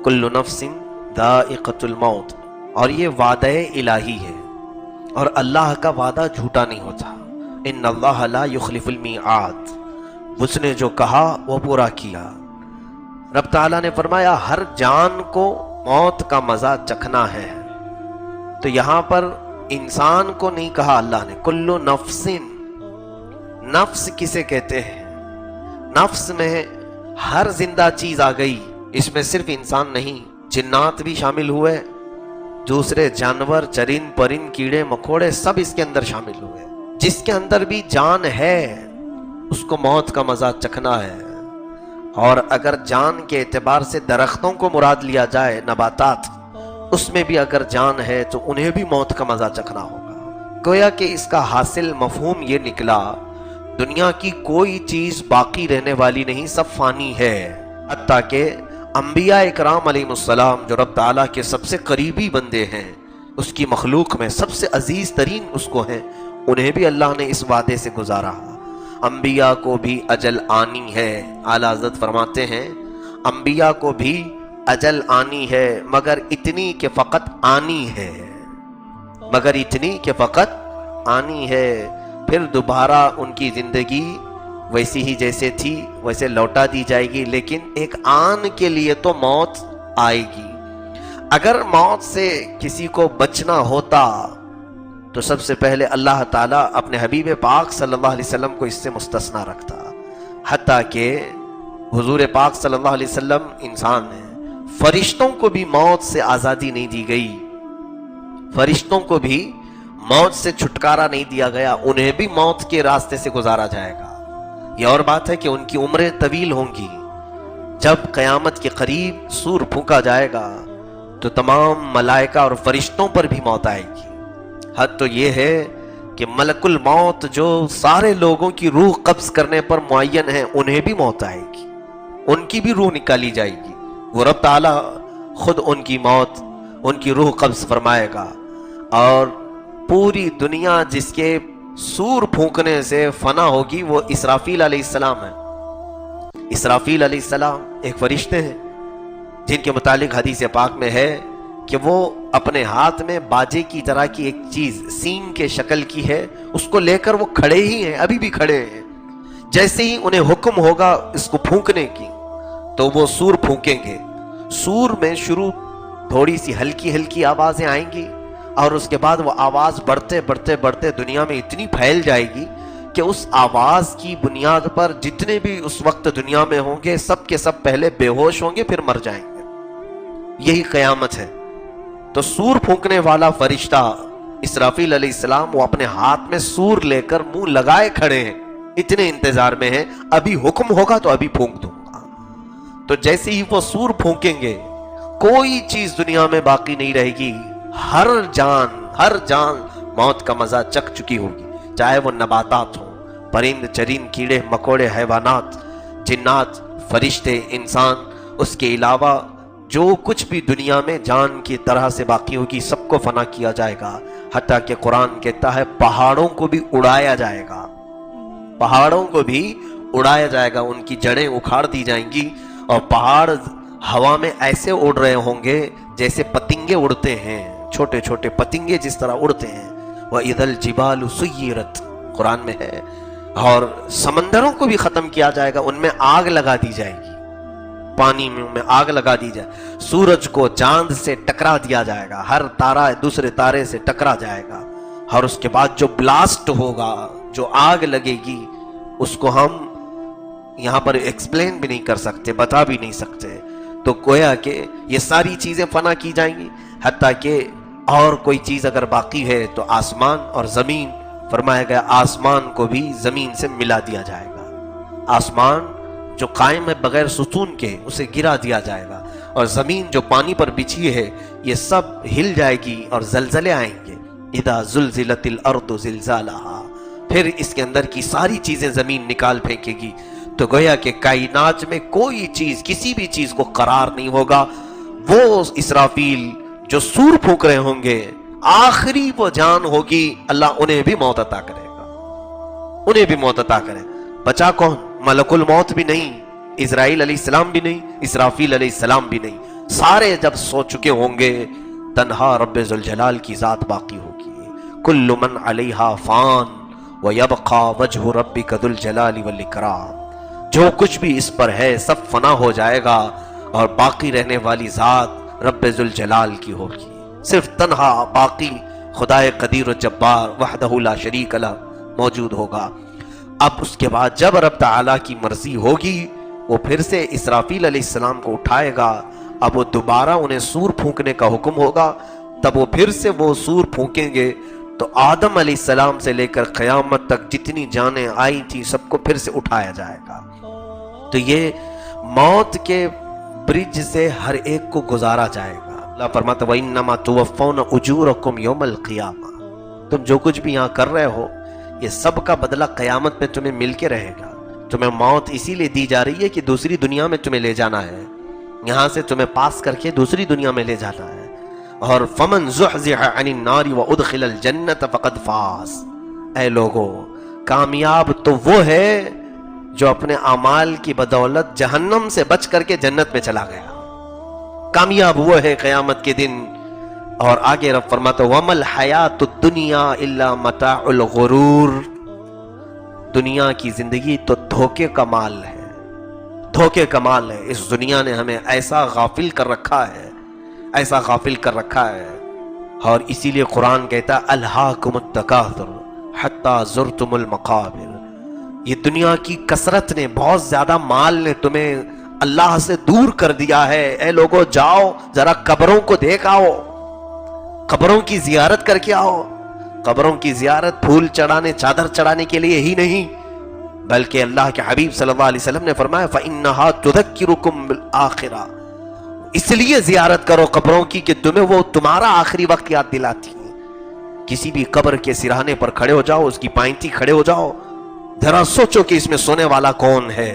کل نفس ذائقۃ الموت، اور یہ وعدہ الہی ہے اور اللہ کا وعدہ جھوٹا نہیں ہوتا۔ ان اللہ لا یخلف المیعاد، اس نے جو کہا وہ پورا کیا۔ رب تعالیٰ نے فرمایا ہر جان کو موت کا مزہ چکھنا ہے، تو یہاں پر انسان کو نہیں کہا اللہ نے، کل نفس۔ نفس کسے کہتے ہیں؟ نفس میں ہر زندہ چیز آ گئی، اس میں صرف انسان نہیں، جنات بھی شامل ہوئے، دوسرے جانور، چرند پرند، کیڑے مکوڑے، سب اس کے اندر شامل ہوئے۔ جس کے اندر بھی جان ہے اس کو موت کا مزہ چکھنا ہے۔ اور اگر جان کے اعتبار سے درختوں کو مراد لیا جائے، نباتات، اس میں بھی اگر جان ہے تو انہیں بھی موت کا مزہ چکھنا ہوگا۔ گویا کہ اس کا حاصل مفہوم یہ نکلا، دنیا کی کوئی چیز باقی رہنے والی نہیں، سب فانی ہے۔ حتیٰ کہ انبیاء اکرام علیہ السلام جو رب تعالیٰ کے سب سے قریبی بندے ہیں، اس کی مخلوق میں سب سے عزیز ترین اس کو ہیں، انہیں بھی اللہ نے اس وعدے سے گزارا۔ انبیاء کو بھی اجل آنی ہے۔ اعلیٰ حضرت فرماتے ہیں انبیاء کو بھی اجل آنی ہے، مگر اتنی کہ فقط آنی ہے، مگر اتنی کہ فقط آنی ہے، پھر دوبارہ ان کی زندگی ویسی ہی جیسے تھی ویسے لوٹا دی جائے گی، لیکن ایک آن کے لیے تو موت آئے گی۔ اگر موت سے کسی کو بچنا ہوتا تو سب سے پہلے اللہ تعالیٰ اپنے حبیب پاک صلی اللہ علیہ وسلم کو اس سے مستثنا رکھتا، حتیٰ کہ حضور پاک صلی اللہ علیہ وسلم انسان ہیں، فرشتوں کو بھی موت سے آزادی نہیں دی گئی، فرشتوں کو بھی موت سے چھٹکارا نہیں دیا گیا، انہیں بھی موت کے راستے سے گزارا جائے گا۔ یہ اور بات ہے کہ ان کی عمریں طویل ہوں گی۔ جب قیامت کے قریب سور پھونکا جائے گا تو تمام ملائکہ اور فرشتوں پر بھی موت آئے گی۔ حد تو یہ ہے کہ ملک الموت جو سارے لوگوں کی روح قبض کرنے پر معین ہیں، انہیں بھی موت آئے گی، ان کی بھی روح نکالی جائے گی۔ وہ رب تعالیٰ خود ان کی موت، ان کی روح قبض فرمائے گا، اور پوری دنیا جس کے سور پھونکنے سے فنا ہوگی وہ اسرافیل علیہ السلام ہے۔ اسرافیل علیہ السلام ایک فرشتے ہیں جن کے متعلق حدیث پاک میں ہے کہ وہ اپنے ہاتھ میں باجے کی طرح کی ایک چیز سینگ کے شکل کی ہے، اس کو لے کر وہ کھڑے ہی ہیں، ابھی بھی کھڑے ہیں۔ جیسے ہی انہیں حکم ہوگا اس کو پھونکنے کی تو وہ سور پھونکیں گے۔ سور میں شروع تھوڑی سی ہلکی ہلکی آوازیں آئیں گی، اور اس کے بعد وہ آواز بڑھتے بڑھتے بڑھتے دنیا میں اتنی پھیل جائے گی کہ اس آواز کی بنیاد پر جتنے بھی اس وقت دنیا میں ہوں گے سب کے سب پہلے بے ہوش ہوں گے، پھر مر جائیں گے۔ یہی قیامت ہے۔ تو سور پھونکنے والا فرشتہ اسرافیل علیہ السلام وہ اپنے ہاتھ میں سور لے کر منہ لگائے کھڑے ہیں، اتنے انتظار میں ہیں، ابھی حکم ہوگا تو ابھی پھونک دوں گا۔ تو جیسے ہی وہ سور پھونکیں گے کوئی چیز دنیا میں باقی نہیں رہے گی، ہر جان موت کا مزہ چکھ چکی ہوگی، چاہے وہ نباتات ہوں، پرند چرند، کیڑے مکوڑے، حیوانات، جنات، فرشتے، انسان، اس کے علاوہ جو کچھ بھی دنیا میں جان کی طرح سے باقی ہوگی سب کو فنا کیا جائے گا۔ حتیٰ کہ قرآن کہتا ہے پہاڑوں کو بھی اڑایا جائے گا، پہاڑوں کو بھی اڑایا جائے گا، ان کی جڑیں اکھاڑ دی جائیں گی، اور پہاڑ ہوا میں ایسے اڑ رہے ہوں گے جیسے پتنگے اڑتے ہیں، چھوٹے چھوٹے پتنگے جس طرح اڑتے ہیں۔ وَإِذَا الْجِبَالُ سُيِّرَتْ قرآن میں ہے۔ اور سمندروں کو بھی ختم کیا جائے گا، ان میں آگ لگا دی جائے گی، پانی میں آگ لگا دی جائے، سورج کو چاند سے ٹکرا دیا جائے گا، ہر تارا دوسرے تارے سے ٹکرا جائے گا، اور اس کے بعد جو بلاسٹ ہوگا، جو آگ لگے گی، اس کو ہم یہاں پر ایکسپلین بھی نہیں کر سکتے، بتا بھی نہیں سکتے۔ تو گویا کہ یہ ساری چیزیں فنا کی جائیں گی، حتیٰ کہ اور کوئی چیز اگر باقی ہے تو آسمان اور زمین، فرمایا گیا آسمان کو بھی زمین سے ملا دیا جائے گا، آسمان جو قائم ہے بغیر ستون کے اسے گرا دیا جائے گا، اور زمین جو پانی پر بچھی ہے یہ سب ہل جائے گی اور زلزلے آئیں گے۔ اذا زلزلت الارض زلزالہا، پھر اس کے اندر کی ساری چیزیں زمین نکال پھینکے گی۔ تو گویا کہ کائنات میں کوئی چیز، کسی بھی چیز کو قرار نہیں ہوگا۔ وہ اسرافیل جو سور پھونک رہے ہوں گے، آخری وہ جان ہوگی، اللہ انہیں بھی موت عطا کرے گا، انہیں بھی موت عطا کرے۔ بچا کون؟ ملک الموت بھی نہیں، اسرائیل علیہ السلام بھی نہیں، اسرافیل علیہ السلام بھی نہیں، سارے جب سو چکے ہوں گے تنہا رب ذوالجلال کی ذات باقی ہوگی۔ کل من علیہا فان ویبقا وجہ ربک ذو الجلال والاکرام، جو کچھ بھی اس پر ہے سب فنا ہو جائے گا اور باقی رہنے والی ذات رب ذوالجلال کی ہوگی۔ صرف تنہا باقی خدائے قدیر و جبار وحدہ لا شریک لہ موجود ہوگا۔ اب اس کے بعد جب رب تعالیٰ کی مرضی ہوگی وہ پھر سے اسرافیل علیہ السلام کو اٹھائے گا، اب وہ دوبارہ انہیں سور پھونکنے کا حکم ہوگا، تب وہ پھر سے وہ سور پھونکیں گے تو آدم علیہ السلام سے لے کر قیامت تک جتنی جانیں آئی تھی سب کو پھر سے اٹھایا جائے گا۔ تو یہ موت کے برج سے ہر ایک کو گزارا جائے گا۔ اللہ فرماتا ہے وَإِنَّمَا تُوَفَّوْنَ أُجُورَكُمْ يَوْمَ الْقِيَامَةِ، تم جو کچھ بھی یہاں کر رہے ہو یہ سب کا بدلہ قیامت میں تمہیں مل کے رہے گا۔ تمہیں موت اسی لیے دی جا رہی ہے کہ دوسری دنیا میں تمہیں لے جانا ہے، یہاں سے تمہیں پاس کر کے دوسری دنیا میں لے جانا ہے۔ اور فَمَنْ زُحْزِحَ عَنِ النَّارِ وَأُدْخِلَ الْجَنَّةَ فَقَدْ فَازَ، اے لوگو کامیاب تو وہ ہے جو اپنے اعمال کی بدولت جہنم سے بچ کر کے جنت میں چلا گیا، کامیاب وہ ہے قیامت کے دن۔ اور آگے رب فرماتا وَمَا الْحَيَاةُ الدُّنْيَا إِلَّا مَتَاعُ الْغُرُورِ، دنیا کی زندگی تو دھوکے کا مال ہے، دھوکے کا مال ہے۔ اس دنیا نے ہمیں ایسا غافل کر رکھا ہے، ایسا غافل کر رکھا ہے، اور اسی لیے قرآن کہتا ہے الہاکم التکاثر حتی زرتم المقابر، یہ دنیا کی کثرت نے، بہت زیادہ مال نے تمہیں اللہ سے دور کر دیا ہے۔ اے لوگو جاؤ ذرا قبروں کو دیکھ آؤ، قبروں کی زیارت کر کے آؤ۔ قبروں کی زیارت پھول چڑھانے چادر چڑھانے کے لیے ہی نہیں بلکہ اللہ کے حبیب صلی اللہ علیہ وسلم نے فرمایا فَإِنَّهَا تُذَكِّرُكُمْ بِالْآخِرَةِ، اس لیے زیارت کرو قبروں کی کہ تمہیں وہ تمہارا آخری وقت یاد دلاتی ہیں۔ کسی بھی قبر کے سرانے پر کھڑے ہو جاؤ، اس کی پائنتی کھڑے ہو جاؤ، ذرا سوچو کہ اس میں سونے والا کون ہے،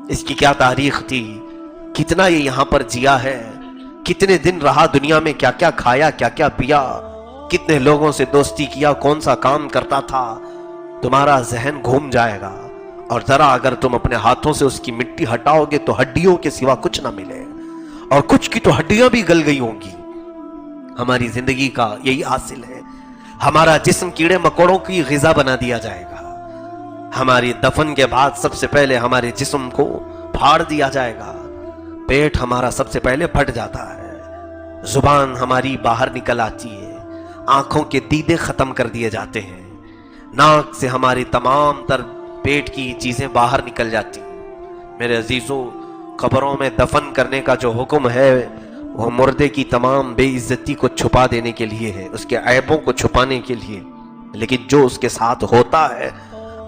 اس کی کیا تاریخ تھی، کتنا یہ یہاں پر جیا ہے، کتنے دن رہا دنیا میں، کیا کیا کھایا، کیا کیا پیا، کتنے لوگوں سے دوستی کیا، کون سا کام کرتا تھا، تمہارا ذہن گھوم جائے گا۔ اور ذرا اگر تم اپنے ہاتھوں سے اس کی مٹی ہٹاؤ گے تو ہڈیوں کے سوا کچھ نہ ملے، اور کچھ کی تو ہڈیاں بھی گل گئی ہوں گی۔ ہماری زندگی کا یہی حاصل ہے، ہمارا جسم کیڑے مکوڑوں کی غذا بنا دیا جائے گا۔ ہماری دفن کے بعد سب سے پہلے ہمارے جسم کو پھاڑ دیا جائے گا، پیٹ ہمارا سب سے پہلے پھٹ جاتا ہے، زبان ہماری باہر نکل آتی ہے، آنکھوں کے دیدے ختم کر دیے جاتے ہیں، ناک سے ہماری تمام تر پیٹ کی چیزیں باہر نکل جاتی ہیں۔ میرے عزیزوں، قبروں میں دفن کرنے کا جو حکم ہے وہ مردے کی تمام بے عزتی کو چھپا دینے کے لیے ہے، اس کے عیبوں کو چھپانے کے لیے، لیکن جو اس کے ساتھ ہوتا ہے،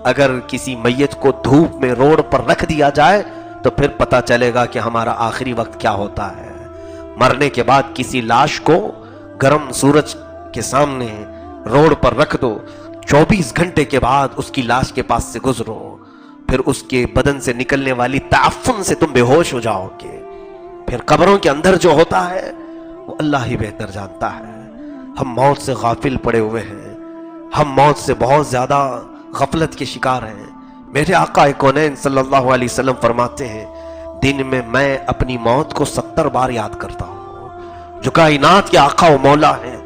اگر کسی میت کو دھوپ میں روڈ پر رکھ دیا جائے تو پھر پتہ چلے گا کہ ہمارا آخری وقت کیا ہوتا ہے۔ مرنے کے بعد کسی لاش کو گرم سورج کے سامنے روڈ پر رکھ دو، 24 گھنٹے کے بعد اس کی لاش کے پاس سے گزرو، پھر اس کے بدن سے نکلنے والی تعفن سے تم بے ہوش ہو جاؤ گے۔ پھر قبروں کے اندر جو ہوتا ہے وہ اللہ ہی بہتر جانتا ہے۔ ہم موت سے غافل پڑے ہوئے ہیں، ہم موت سے بہت زیادہ غفلت کے شکار ہیں۔ میرے آقا کونین صلی اللہ علیہ وسلم فرماتے ہیں دن میں میں اپنی موت کو 70 بار یاد کرتا ہوں۔ جو کائنات کے آقا و مولا ہیں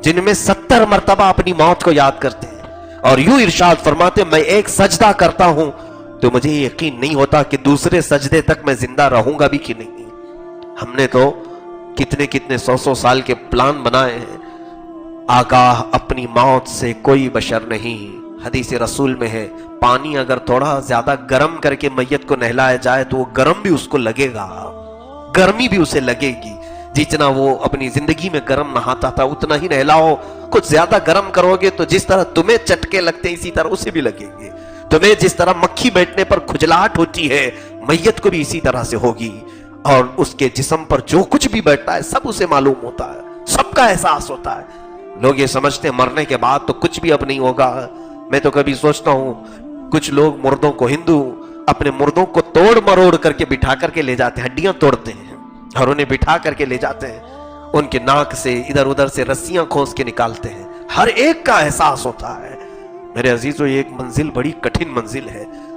جن میں 70 مرتبہ اپنی موت کو یاد کرتے ہیں، اور یوں ارشاد فرماتے میں ایک سجدہ کرتا ہوں تو مجھے یقین نہیں ہوتا کہ دوسرے سجدے تک میں زندہ رہوں گا بھی کہ نہیں۔ ہم نے تو کتنے 100 سال کے پلان بنائے ہیں، آگاہ اپنی موت سے کوئی بشر نہیں۔ حدیث رسول میں ہے پانی اگر تھوڑا زیادہ گرم کر کے میت کو نہلایا جائے تو وہ گرم بھی اس کو لگے گا، گرمی بھی اسے لگے گی، جتنا وہ اپنی زندگی میں گرم نہاتا تھا اتنا ہی نہلاؤ، کچھ زیادہ گرم کرو گے تو جس طرح تمہیں چٹکے لگتے ہیں اسی طرح اسے بھی لگیں گے، تمہیں جس طرح مکھی بیٹھنے پر کھجلاہٹ ہوتی ہے میت کو بھی اسی طرح سے ہوگی، اور اس کے جسم پر جو کچھ بھی بیٹھتا ہے سب اسے معلوم ہوتا ہے، سب کا احساس ہوتا ہے۔ لوگ یہ سمجھتے ہیں مرنے کے بعد تو کچھ بھی اب نہیں ہوگا۔ میں تو کبھی سوچتا ہوں کچھ لوگ مردوں کو، ہندو اپنے مردوں کو توڑ مروڑ کر کے بٹھا کر کے لے جاتے ہیں، ہڈیاں توڑتے ہیں اور انہیں بٹھا کر کے لے جاتے ہیں، ان کے ناک سے ادھر ادھر سے رسیاں کھونس کے نکالتے ہیں، ہر ایک کا احساس ہوتا ہے۔ میرے عزیزو، یہ ایک منزل بڑی کٹھن منزل ہے۔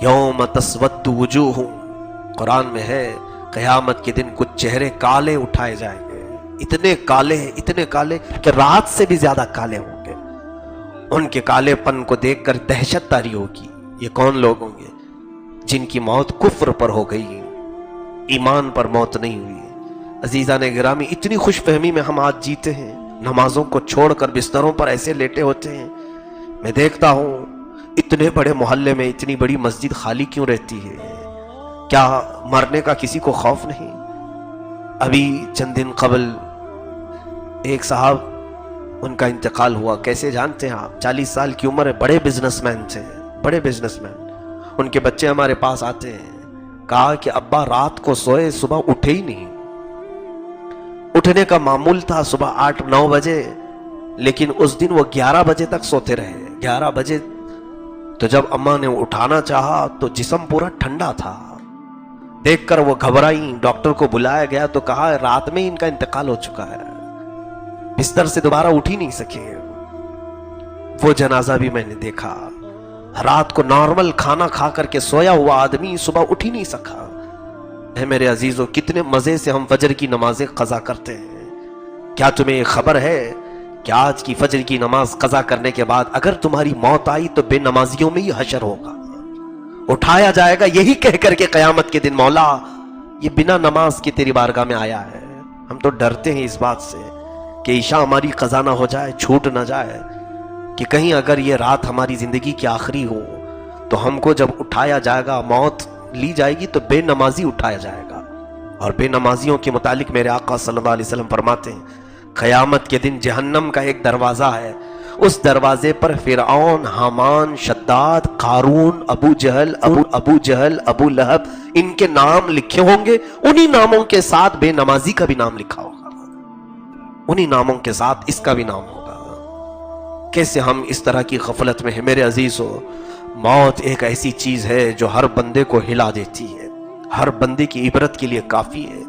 یوم تسود وجوہ، قرآن میں ہے قیامت کے دن کچھ چہرے کالے اٹھائے جائیں گے، اتنے کالے کہ رات سے بھی زیادہ کالے ہوں گے۔ ان کے کالے پن کو دیکھ کر دہشت طاری ہوگی۔ یہ کون لوگ ہوں گے؟ جن کی موت کفر پر ہو گئی، ایمان پر موت نہیں ہوئی۔ عزیزان گرامی، اتنی خوش فہمی میں ہم آج جیتے ہیں، نمازوں کو چھوڑ کر بستروں پر ایسے لیٹے ہوتے ہیں۔ میں دیکھتا ہوں اتنے بڑے محلے میں اتنی بڑی مسجد خالی کیوں رہتی ہے؟ کیا مرنے کا کسی کو خوف نہیں؟ ابھی چند دن قبل ایک صاحب، ان کا انتقال ہوا۔ کیسے جانتے ہیں آپ؟ 40 سال کی عمر ہے، بڑے بزنس مین تھے، بڑے بزنس مین۔ ان کے بچے ہمارے پاس آتے ہیں، کہا کہ ابا رات کو سوئے، صبح اٹھے ہی نہیں۔ اٹھنے کا معمول تھا صبح 8-9 بجے، لیکن اس دن وہ 11 بجے تک سوتے رہے۔ 11 بجے تو جب اماں نے اٹھانا چاہا تو جسم پورا ٹھنڈا تھا۔ دیکھ کر وہ گھبرائی، ڈاکٹر کو بلایا گیا تو کہا رات میں ان کا انتقال ہو چکا ہے، بستر سے دوبارہ اٹھ ہی نہیں سکے۔ وہ جنازہ بھی میں نے دیکھا، رات کو نارمل کھانا کھا کر کے سویا ہوا آدمی صبح اٹھ ہی نہیں سکا۔ اے میرے عزیزو، کتنے مزے سے ہم فجر کی نمازیں قضا کرتے ہیں۔ کیا تمہیں خبر ہے کہ آج کی فجر کی نماز قضا کرنے کے بعد اگر تمہاری موت آئی تو بے نمازیوں میں ہی حشر ہوگا، اٹھایا جائے گا یہی کہہ کر کے قیامت کے دن، مولا یہ بنا نماز کی تیری بارگاہ میں آیا ہے۔ ہم تو ڈرتے ہیں اس بات سے کہ عشاء ہماری قضا نہ ہو جائے، چھوٹ نہ جائے، کہ کہیں اگر یہ رات ہماری زندگی کی آخری ہو تو ہم کو جب اٹھایا جائے گا، موت لی جائے گی تو بے نمازی اٹھایا جائے گا۔ اور بے نمازیوں کے متعلق میرے آقا صلی اللہ علیہ وسلم فرماتے ہیں قیامت کے دن جہنم کا ایک دروازہ ہے، اس دروازے پر فرعون، حامان، شداد، قارون، ابو جہل، ابو لہب، ان کے نام لکھے ہوں گے، انہی ناموں کے ساتھ بے نمازی کا بھی نام لکھا ہوگا، انہی ناموں کے ساتھ اس کا بھی نام ہوگا۔ کیسے ہم اس طرح کی غفلت میں ہیں میرے عزیزو؟ موت ایک ایسی چیز ہے جو ہر بندے کو ہلا دیتی ہے، ہر بندے کی عبرت کے لیے کافی ہے۔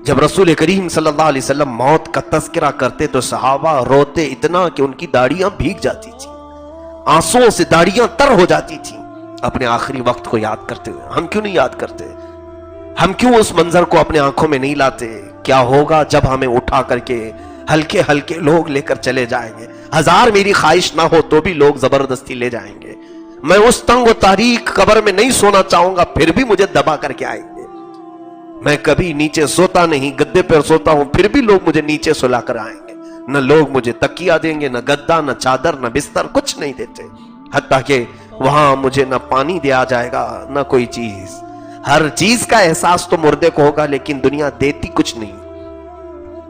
جب رسول کریم صلی اللہ علیہ وسلم موت کا تذکرہ کرتے تو صحابہ روتے اتنا کہ ان کی داڑیاں بھیگ جاتی تھیں، آنسوؤں سے داڑیاں تر ہو جاتی تھیں اپنے آخری وقت کو یاد کرتے ہوئے۔ ہم کیوں نہیں یاد کرتے؟ ہم کیوں اس منظر کو اپنے آنکھوں میں نہیں لاتے؟ کیا ہوگا جب ہمیں اٹھا کر کے ہلکے ہلکے لوگ لے کر چلے جائیں گے؟ ہزار میری خواہش نہ ہو تو بھی لوگ زبردستی لے جائیں گے۔ میں اس تنگ و تاریک قبر میں نہیں سونا چاہوں گا، پھر بھی مجھے دبا کر کے آئیں گے۔ میں کبھی نیچے سوتا نہیں، گدے پر سوتا ہوں، پھر بھی لوگ مجھے نیچے سلا کر آئیں گے۔ نہ لوگ مجھے تکیہ دیں گے، نہ گدا، نہ چادر، نہ بستر، کچھ نہیں دیتے۔ حتیٰ کہ وہاں مجھے نہ پانی دیا جائے گا نہ کوئی چیز۔ ہر چیز کا احساس تو مردے کو ہوگا، لیکن دنیا دیتی کچھ نہیں۔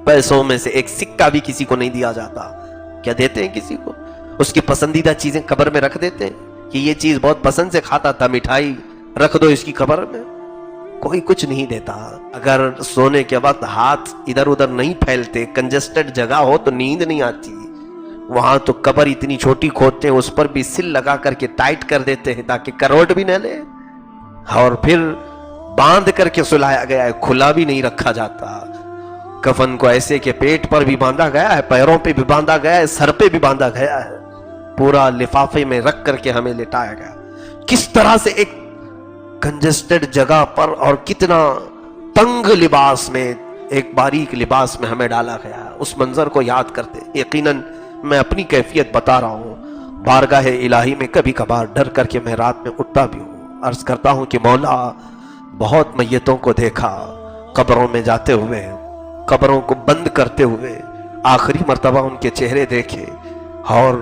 پیسوں میں سے ایک سکہ بھی کسی کو نہیں دیا جاتا۔ کیا دیتے ہیں کسی کو؟ اس کی پسندیدہ چیزیں قبر میں رکھ دیتے ہیں کہ یہ چیز بہت پسند سے کھاتا تھا، مٹھائی رکھ دو اس کی قبر میں۔ کوئی کچھ نہیں دیتا۔ اگر سونے کے وقت ہاتھ ادھر ادھر نہیں پھیلتے، کنجسٹڈ جگہ ہو تو نیند نہیں آتی۔ وہاں تو قبر اتنی چھوٹی کھودتے ہیں، اس پر بھی سل لگا کر کے ٹائٹ کر دیتے ہیں تاکہ کروٹ بھی نہ لے، اور پھر باندھ کر کے سلایا گیا ہے، کھلا بھی نہیں رکھا جاتا۔ کفن کو ایسے کہ پیٹ پر بھی باندھا گیا ہے، پیروں پہ بھی باندھا گیا ہے، سر پہ بھی باندھا گیا ہے، پورا لفافے میں رکھ کر کے ہمیں لٹایا گیا۔ کس طرح سے ایک کنجسٹڈ جگہ پر اور کتنا تنگ لباس میں، ایک باریک لباس میں ہمیں ڈالا گیا۔ اس منظر کو یاد کرتے یقیناً میں اپنی کیفیت بتا رہا ہوں، بارگاہ الہی میں کبھی کبھار ڈر کر کے میں رات میں اٹھتا بھی ہوں، عرض کرتا ہوں کہ مولا بہت میتوں کو دیکھا قبروں میں جاتے ہوئے، قبروں کو بند کرتے ہوئے، آخری مرتبہ ان کے چہرے دیکھے اور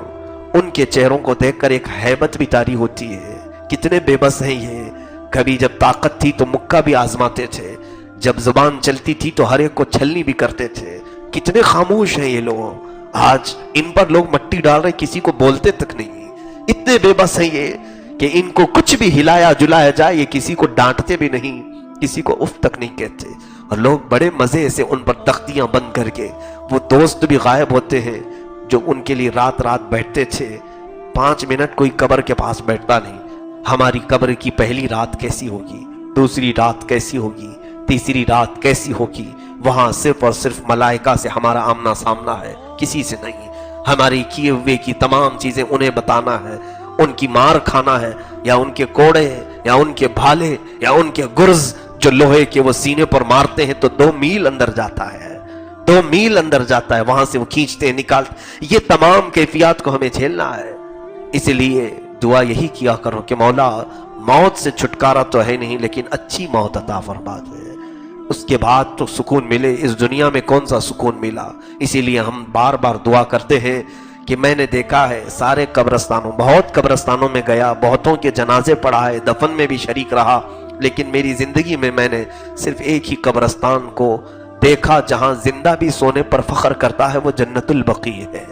ان کے چہروں کو دیکھ کر ایک ہیبت بھی طاری ہوتی ہے۔ کتنے بے بس ہیں یہ، کبھی جب طاقت تھی تو مکہ بھی آزماتے تھے، جب زبان چلتی تھی تو ہر ایک کو چھلنی بھی کرتے تھے۔ کتنے خاموش ہیں یہ لوگ، آج ان پر لوگ مٹی ڈال رہے، کسی کو بولتے تک نہیں۔ اتنے بے بس ہیں یہ کہ ان کو کچھ بھی ہلایا جلایا جائے یہ کسی کو ڈانٹتے بھی نہیں، کسی کو اف تک نہیں کہتے، اور لوگ بڑے مزے سے ان پر تختیاں بند کر کے، وہ دوست بھی غائب ہوتے ہیں جو ان کے لیے رات رات بیٹھتے تھے۔ 5 منٹ کوئی قبر کے پاس بیٹھتا نہیں۔ ہماری قبر کی پہلی رات کیسی ہوگی، دوسری رات کیسی ہوگی، تیسری رات کیسی ہوگی؟ وہاں صرف اور صرف ملائکہ سے ہمارا آمنا سامنا ہے، کسی سے نہیں۔ ہماری کیے ہوئے کی تمام چیزیں انہیں بتانا ہے، ان کی مار کھانا ہے یا ان کے کوڑے یا ان کے بھالے یا ان کے گرز جو لوہے کے وہ سینے پر مارتے ہیں تو 2 میل اندر جاتا ہے، 2 میل اندر جاتا ہے، وہاں سے وہ کھینچتے ہیں، نکالتے، یہ تمام کیفیات کو ہمیں جھیلنا ہے۔ اس لیے دعا یہی کیا کرو کہ مولا موت سے چھٹکارا تو ہے نہیں لیکن اچھی موت عطا فرما دے، اس کے بعد تو سکون ملے۔ اس دنیا میں کون سا سکون ملا؟ اسی لیے ہم بار بار دعا کرتے ہیں کہ میں نے دیکھا ہے سارے قبرستانوں، بہت قبرستانوں میں گیا، بہتوں کے جنازے پڑھا ہے، دفن میں بھی شریک رہا، لیکن میری زندگی میں میں نے صرف ایک ہی قبرستان کو دیکھا جہاں زندہ بھی سونے پر فخر کرتا ہے، وہ جنت البقیع ہے۔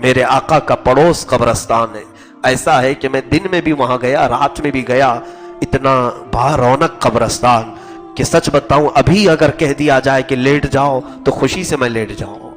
میرے آقا کا پڑوس قبرستان ہے، ایسا ہے کہ میں دن میں بھی وہاں گیا، رات میں بھی گیا، اتنا با رونق قبرستان کہ سچ بتاؤں ابھی اگر کہہ دیا جائے کہ لیٹ جاؤ تو خوشی سے میں لیٹ جاؤں۔